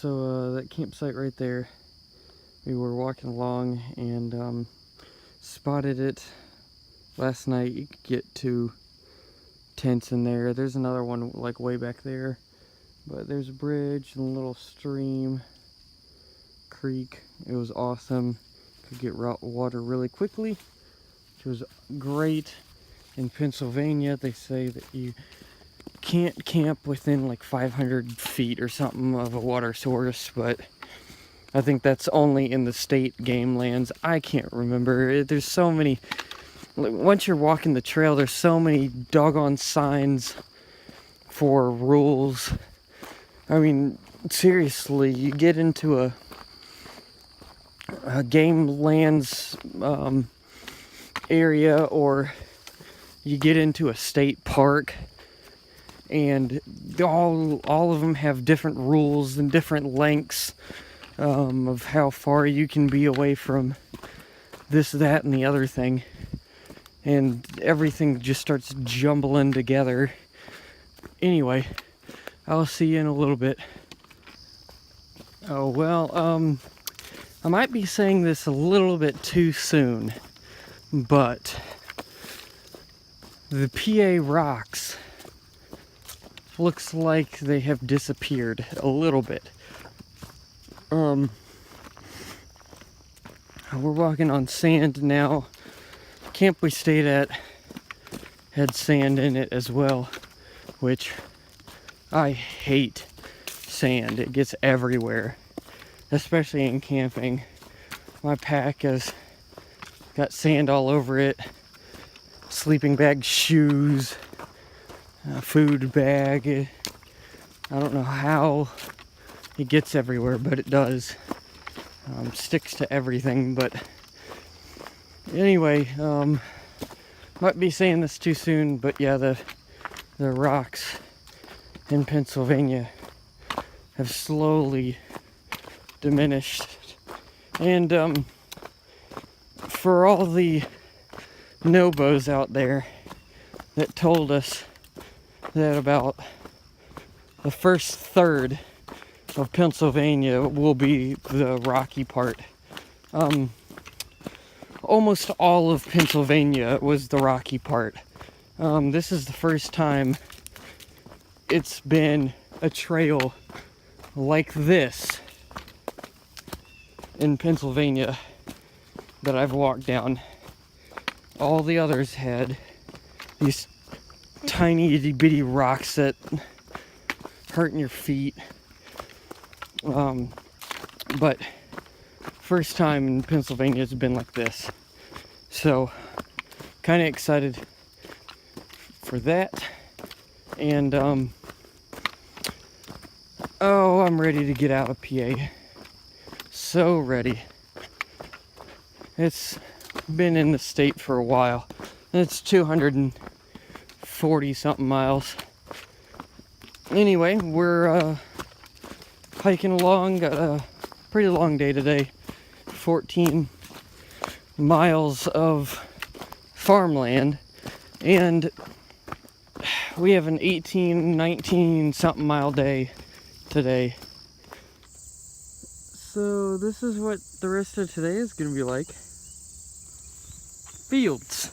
So that campsite right there, we were walking along and spotted it last night. You could get 2 tents in there. There's another one like way back there, but there's a bridge and a little stream, creek. It was awesome. Could get water really quickly, which was great. In Pennsylvania, they say that you can't camp within like 500 feet or something of a water source, but I think that's only in the state game lands. I can't remember. There's so many. Once you're walking the trail, there's so many doggone signs for rules. I mean, seriously, you get into a game lands area, or you get into a state park, and all of them have different rules and different lengths of how far you can be away from this, that, and the other thing. And everything just starts jumbling together. Anyway, I'll see you in a little bit. Oh, well, I might be saying this a little bit too soon, but the PA rocks looks like they have disappeared a little bit. We're walking on sand now. Camp we stayed at had sand in it as well, which I hate sand. It gets everywhere, especially in camping. My pack has got sand all over it. Sleeping bag, shoes, food bag. I don't know how it gets everywhere, but it does. Sticks to everything, but anyway, might be saying this too soon, but yeah, the rocks in Pennsylvania have slowly diminished. And for all the nobos out there that told us that about the first third of Pennsylvania will be the rocky part. Almost all of Pennsylvania was the rocky part. This is the first time it's been a trail like this in Pennsylvania that I've walked down. All the others had these tiny itty bitty rocks that hurt in your feet. But first time in Pennsylvania has been like this. So kind of excited for that. And oh, I'm ready to get out of PA. So ready. It's been in the state for a while. It's 240 something miles. Anyway, we're hiking along. Got a pretty long day today. 14 miles of farmland, and we have an 18, 19 something mile day today. So this is what the rest of today is going to be like. Fields.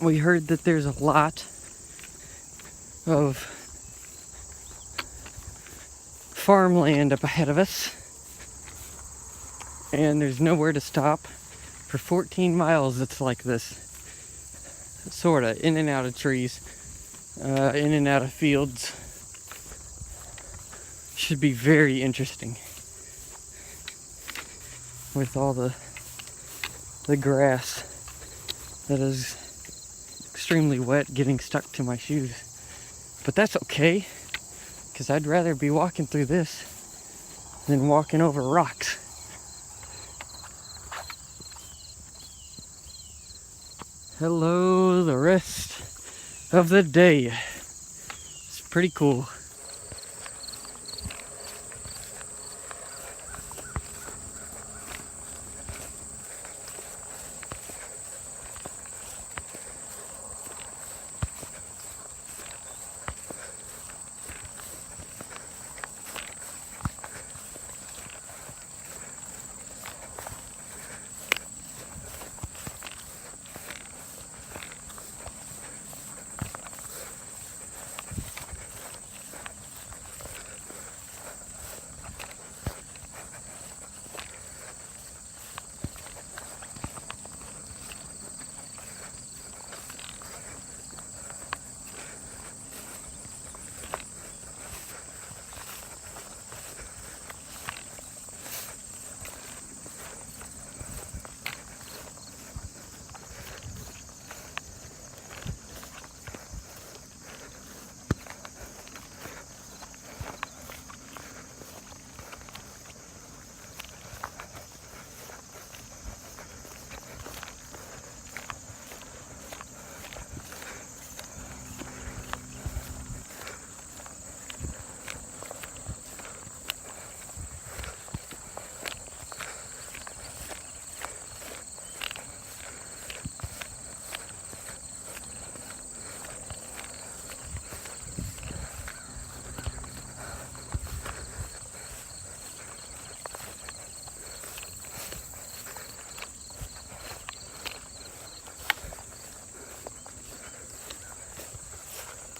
We heard that there's a lot of farmland up ahead of us, and there's nowhere to stop. For 14 miles it's like this, sorta, in and out of trees, in and out of fields. Should be very interesting with all the grass that is extremely wet getting stuck to my shoes. But that's okay, because I'd rather be walking through this than walking over rocks. Hello, the rest of the day. It's pretty cool.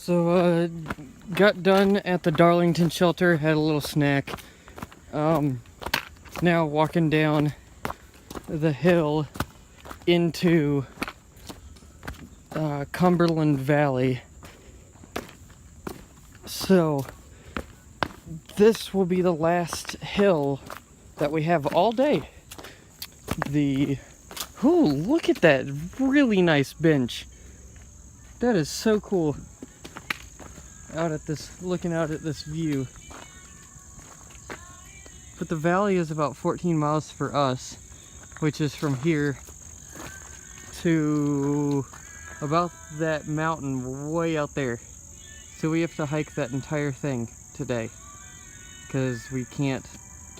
So, got done at the Darlington shelter, had a little snack. Now walking down the hill into Cumberland Valley. So, this will be the last hill that we have all day. Ooh, look at that really nice bench. That is so cool. Looking out at this view. But the valley is about 14 miles for us, which is from here to about that mountain way out there. So we have to hike that entire thing today, because we can't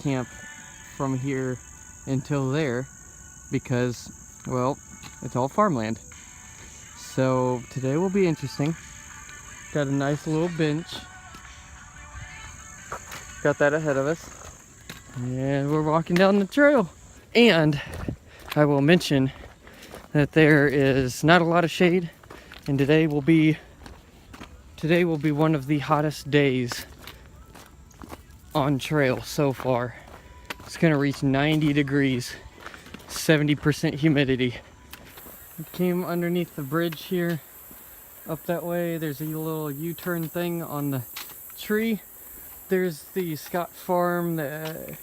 camp from here until there, because, well, it's all farmland. So today will be interesting. Got a nice little bench. Got that ahead of us. And we're walking down the trail. And I will mention that there is not a lot of shade, and today will be one of the hottest days on trail so far. It's gonna reach 90 degrees, 70% humidity. We came underneath the bridge here. Up that way, there's a little U-turn thing on the tree. There's the Scott Farm, the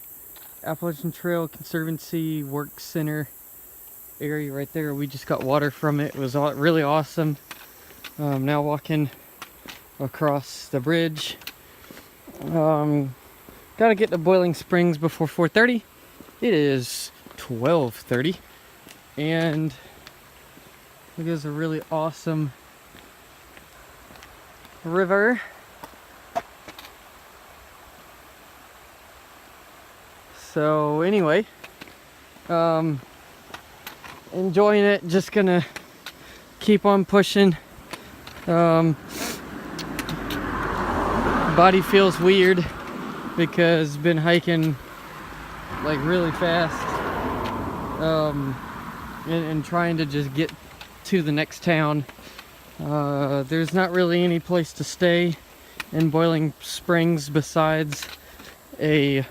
Appalachian Trail Conservancy Work Center area right there. We just got water from it. It was really awesome. Now walking across the bridge. Gotta get to Boiling Springs before 4:30. It is 12:30, and it is a really awesome river. So anyway, enjoying it, just gonna keep on pushing. Body feels weird because been hiking like really fast, and trying to just get to the next town. There's not really any place to stay in Boiling Springs besides a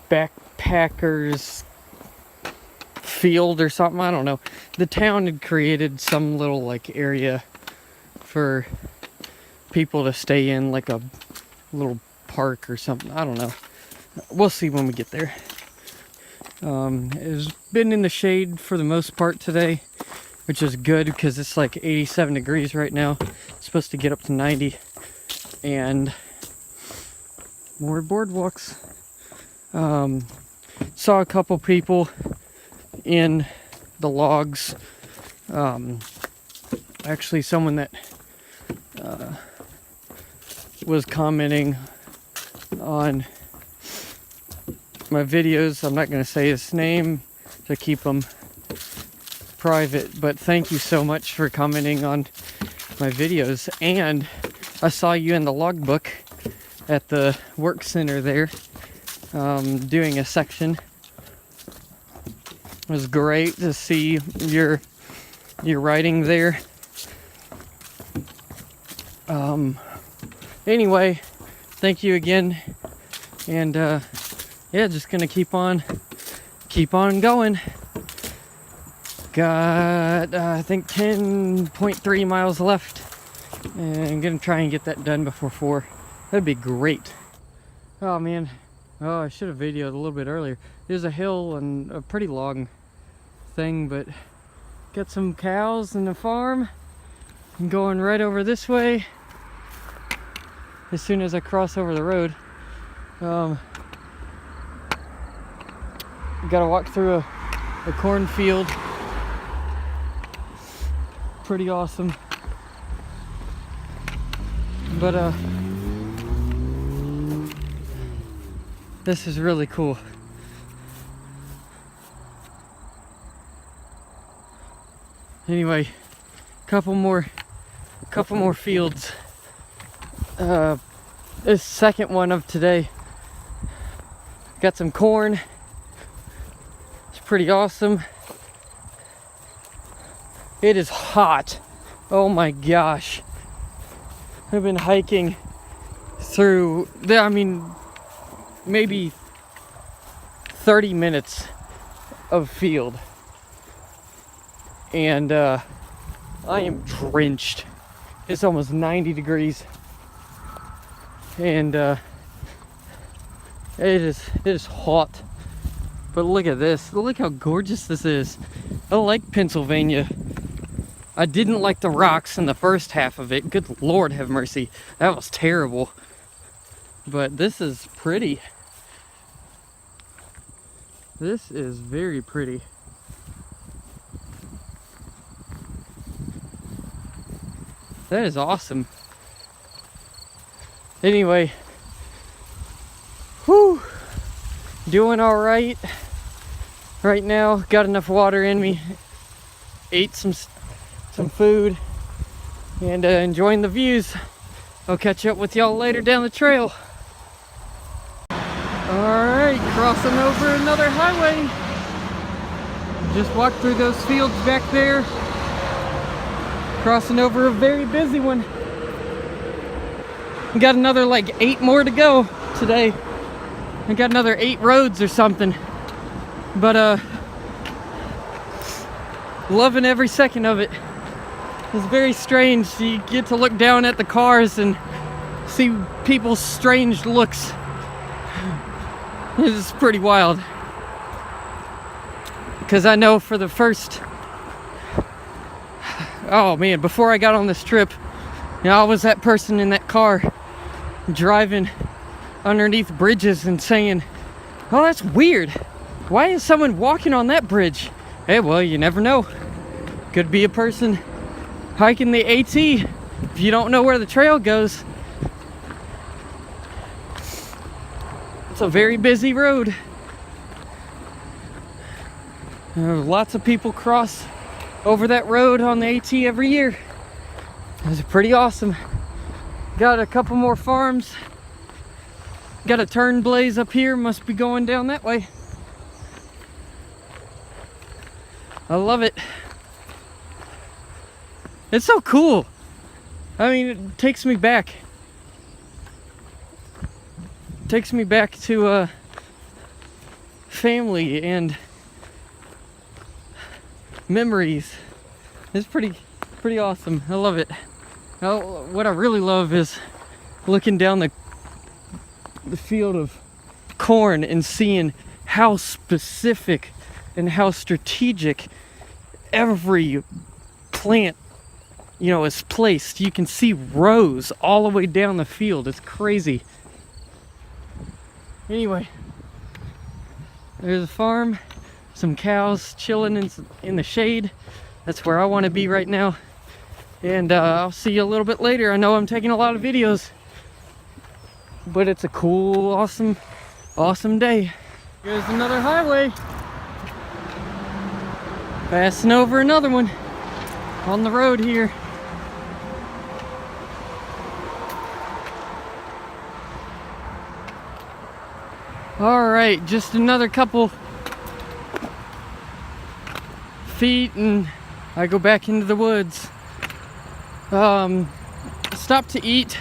backpackers field or something. I don't know. The town had created some little like area for people to stay in, like a little park or something. I don't know. We'll see when we get there. It's been in the shade for the most part today, which is good because it's like 87 degrees right now. It's supposed to get up to 90. And more boardwalks. Saw a couple people in the logs. Actually, someone that was commenting on my videos. I'm not going to say his name to keep them private, but thank you so much for commenting on my videos. And I saw you in the logbook at the work center there, doing a section. It was great to see your writing there. Anyway, thank you again, and yeah, just gonna keep on going. Got I think 10.3 miles left, and I'm gonna try and get that done before 4. That'd be great. Oh man, I should have videoed a little bit earlier. There's a hill and a pretty long thing, but got some cows in the farm. I'm going right over this way. As soon as I cross over the road, gotta walk through a cornfield. Pretty awesome. But this is really cool. Anyway, couple more fields. This second one of today. Got some corn. It's pretty awesome. It is hot. Oh my gosh. I've been hiking through, maybe 30 minutes of field. And I am drenched. It's almost 90 degrees. And it is hot. But look at this. Look how gorgeous this is. I like Pennsylvania. I didn't like the rocks in the first half of it. Good Lord have mercy. That was terrible. But this is pretty. This is very pretty. That is awesome. Anyway. Whew. Doing alright right now. Got enough water in me. Ate some food. And enjoying the views. I'll catch up with y'all later down the trail. Alright, crossing over another highway. Just walked through those fields back there. Crossing over a very busy one. We got another like 8 more to go today. I got another 8 roads or something. But loving every second of it. It's very strange. You get to look down at the cars and see people's strange looks. It's pretty wild. Because I know for the first... Oh man, before I got on this trip, I was that person in that car driving underneath bridges and saying, oh, that's weird. Why is someone walking on that bridge? Hey, well, you never know. Could be a person hiking the AT if you don't know where the trail goes. It's a very busy road. Lots of people cross over that road on the AT every year. It's pretty awesome. Got a couple more farms. Got a turn blaze up here. Must be going down that way. I love it. It's so cool. I mean, it takes me back. Takes me back to family and memories. It's pretty awesome. I love it. Now, what I really love is looking down the field of corn and seeing how specific and how strategic every plant, is placed. You can see rows all the way down the field. It's crazy. Anyway, there's a farm, some cows chilling in the shade. That's where I want to be right now. And I'll see you a little bit later. I know I'm taking a lot of videos, but it's a cool, awesome day. Here's another highway. Passing over another one on the road here. Alright, just another couple feet and I go back into the woods. Stopped to eat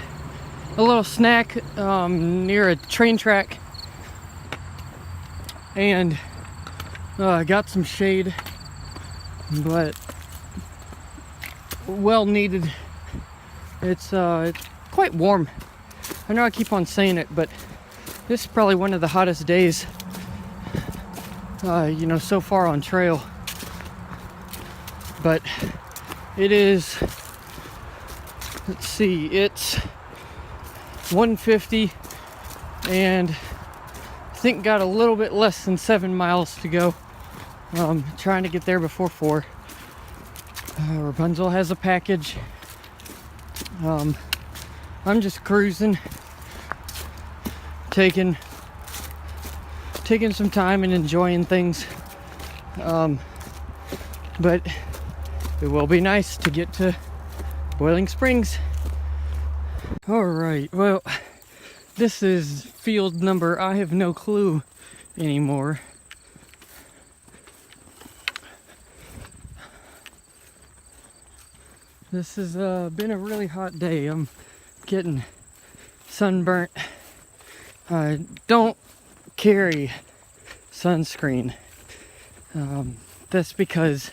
a little snack near a train track and got some shade, but well needed. It's quite warm. I know I keep on saying it, but this is probably one of the hottest days so far on trail. But it is, let's see, it's 1:50 and I think got a little bit less than 7 miles to go. Trying to get there before 4. Rapunzel has a package. I'm just cruising, taking some time and enjoying things. But it will be nice to get to Boiling Springs. Alright, well, this is field number, I have no clue anymore. This has been a really hot day. I'm getting sunburnt. Don't carry sunscreen. That's because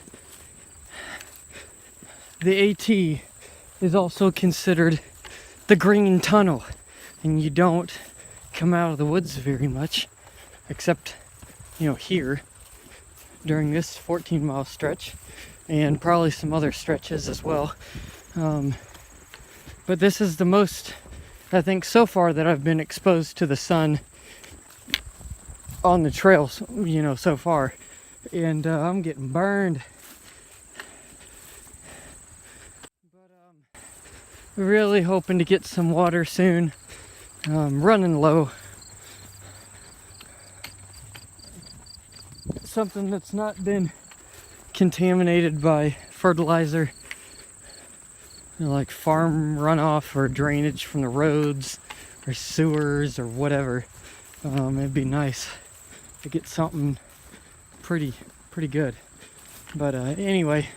the AT is also considered the green tunnel, and you don't come out of the woods very much, except, you know, here during this 14-mile stretch, and probably some other stretches as well. But this is the most, I think, so far that I've been exposed to the sun on the trails, you know, so far. And I'm getting burned. But really hoping to get some water soon. Running low. Something that's not been contaminated by fertilizer, you know, like farm runoff or drainage from the roads or sewers or whatever. It'd be nice to get something pretty good. But anyway,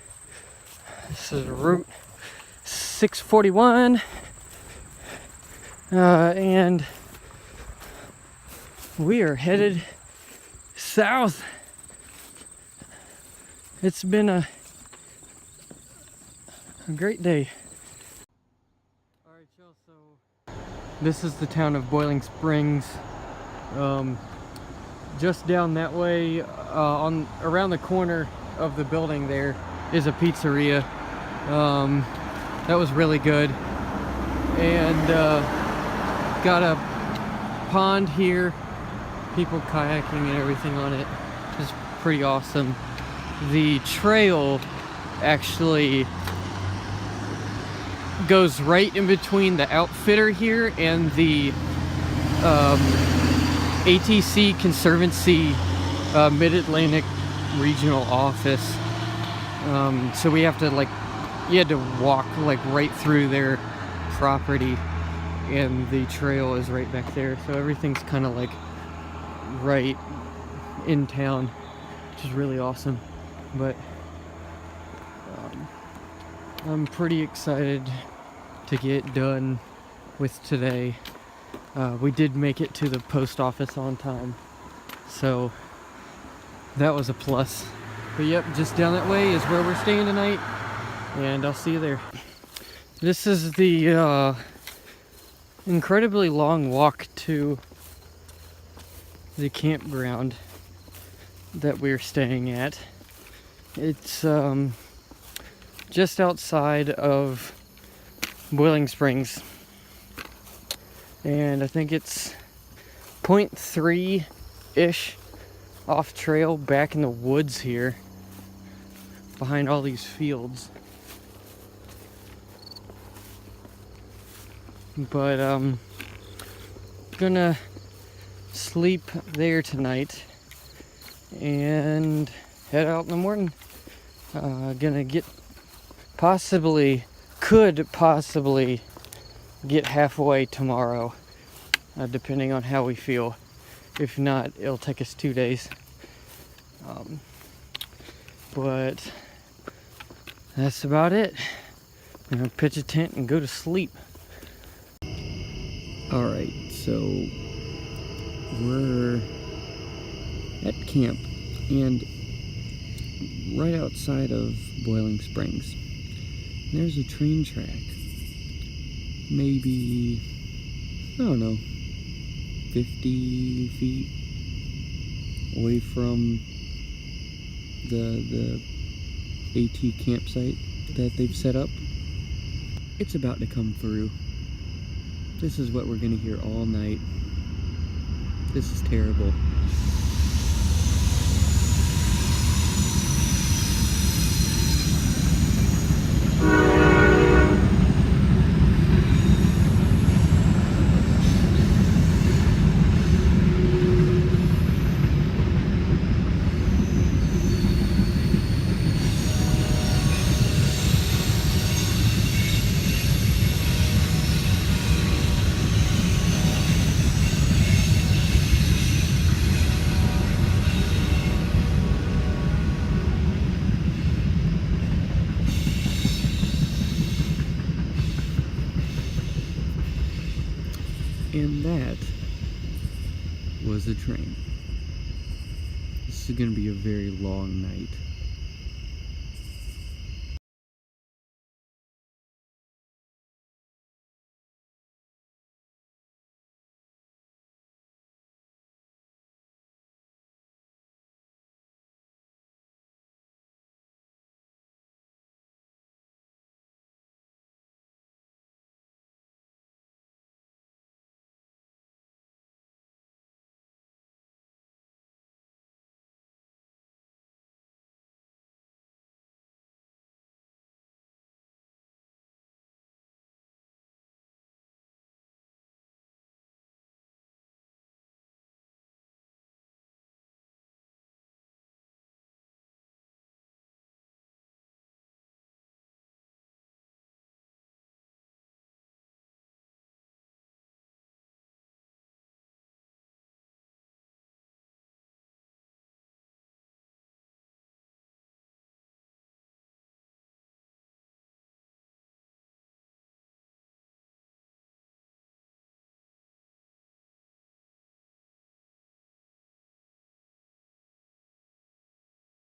this is Route 641, and we are headed south. It's been a great day. Alright, y'all, so this is the town of Boiling Springs. Just down that way, around the corner of the building there is a pizzeria. That was really good. And got a pond here, people kayaking and everything on it. It's pretty awesome. The trail actually goes right in between the outfitter here and the ATC Conservancy Mid-Atlantic Regional Office. So we have to, like, you had to walk like right through their property, and the trail is right back there. So everything's kind of like right in town, which is really awesome. But I'm pretty excited to get done with today. We did make it to the post office on time, so that was a plus. But yep, just down that way is where we're staying tonight, and I'll see you there. This is the incredibly long walk to the campground that we're staying at. It's just outside of Boiling Springs, and I think it's 0.3-ish off trail back in the woods here behind all these fields. But gonna sleep there tonight and head out in the morning. Gonna could possibly get halfway tomorrow, depending on how we feel. If not, it'll take us 2 days. But that's about it. I'm gonna pitch a tent and go to sleep. Alright, so we're at camp, and right outside of Boiling Springs, there's a train track. Maybe, I don't know, 50 feet away from the AT campsite that they've set up. It's about to come through. This is what we're gonna hear all night. This is terrible. And that was a train. This is going to be a very long night.